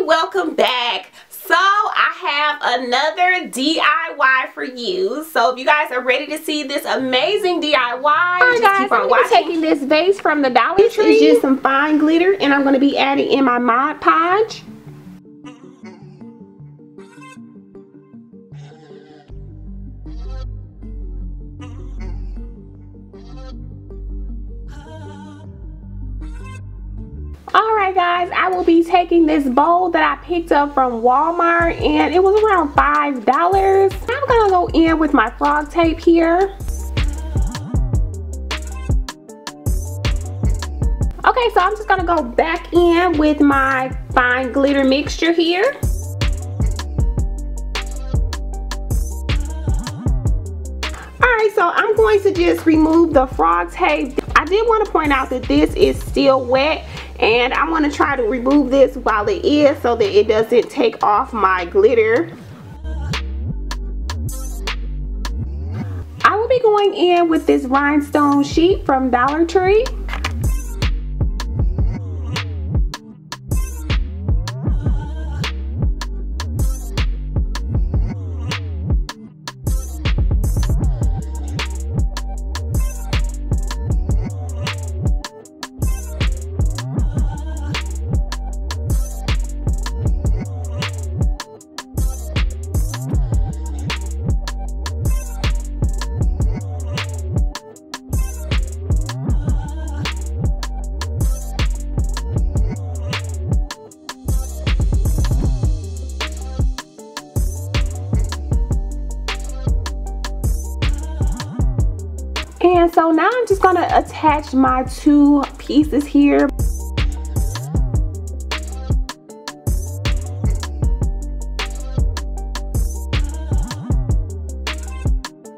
welcome back. So I have another DIY for you. So if you guys are ready to see this amazing DIY, Alright guys, I'm taking this vase from the Dollar Tree. This is just some fine glitter, and I'm going to be adding in my Mod Podge. Alright guys, I will be taking this bowl that I picked up from Walmart, and it was around $5. I'm going to go in with my frog tape here. Okay, so I'm just going to go back in with my fine glitter mixture here. Alright, so I'm going to just remove the frog tape. I did want to point out that this is still wet, and I want to try to remove this while it is so that it doesn't take off my glitter. I will be going in with this rhinestone sheet from Dollar Tree. And so now I'm just going to attach my two pieces here.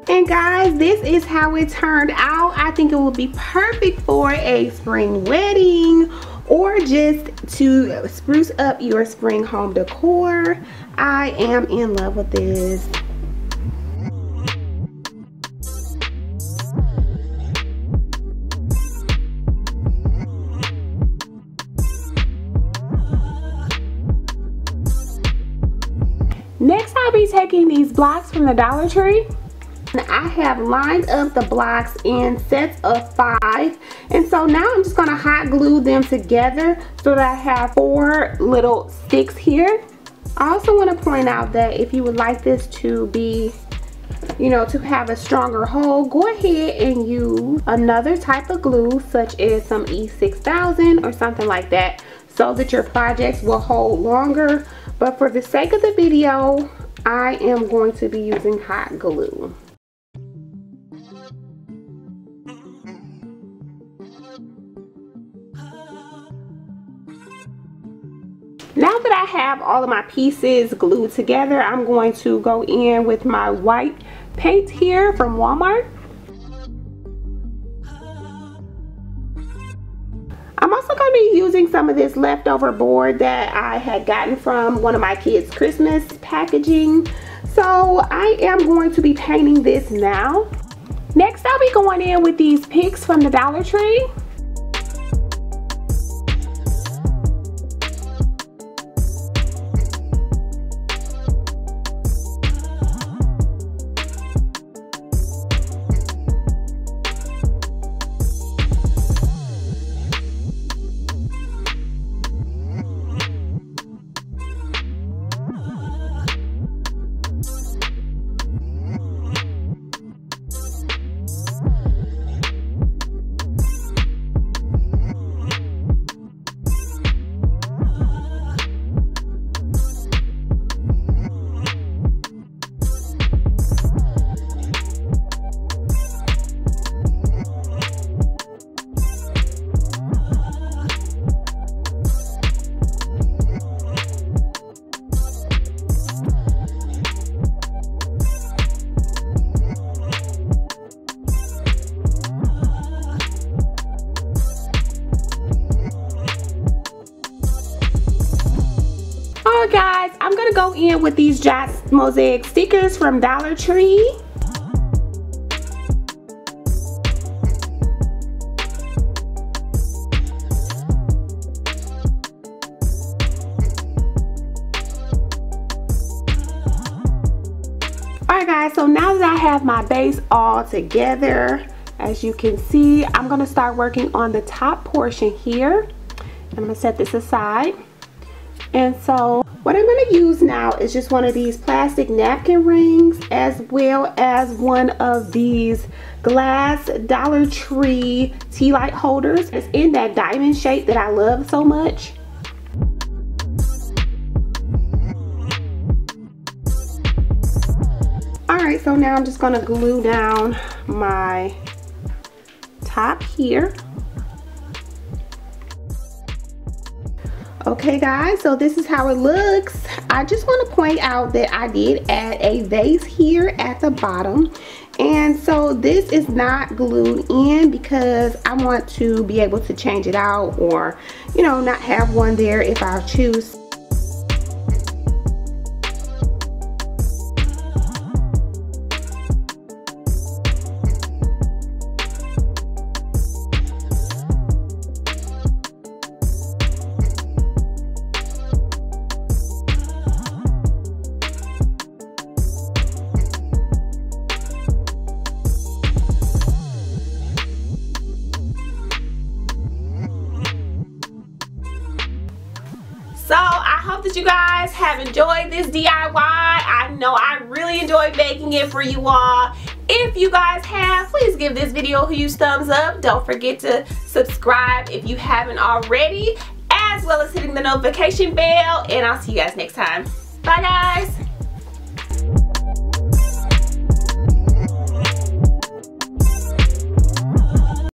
And guys, this is how it turned out. I think it will be perfect for a spring wedding or just to spruce up your spring home decor. I am in love with this. Next, I'll be taking these blocks from the Dollar Tree. And I have lined up the blocks in sets of 5. And so now I'm just going to hot glue them together so that I have 4 little sticks here. I also want to point out that if you would like this to be, you know, to have a stronger hold, go ahead and use another type of glue such as some E6000 or something like that so that your projects will hold longer. But for the sake of the video, I am going to be using hot glue. Now that I have all of my pieces glued together, I'm going to go in with my white paint here from Walmart. I'm also going to be using some of this leftover board that I had gotten from one of my kids' Christmas packaging. So I am going to be painting this now. Next, I'll be going in with these picks from the Dollar Tree. Guys, I'm gonna go in with these Jot Mosaic stickers from Dollar Tree. Alright guys, so now that I have my base all together, as you can see, I'm going to start working on the top portion here. I'm going to set this aside. And so what I'm going to use now is just one of these plastic napkin rings, as well as one of these glass Dollar Tree tea light holders. It's in that diamond shape that I love so much. Alright, so now I'm just going to glue down my top here. Okay guys, so this is how it looks. I just want to point out that I did add a vase here at the bottom, and so this is not glued in because I want to be able to change it out, or you know, not have one there if I choose. So I hope that you guys have enjoyed this DIY. I know I really enjoyed making it for you all. If you guys have, please give this video a huge thumbs up. Don't forget to subscribe if you haven't already, as well as hitting the notification bell. And I'll see you guys next time. Bye guys.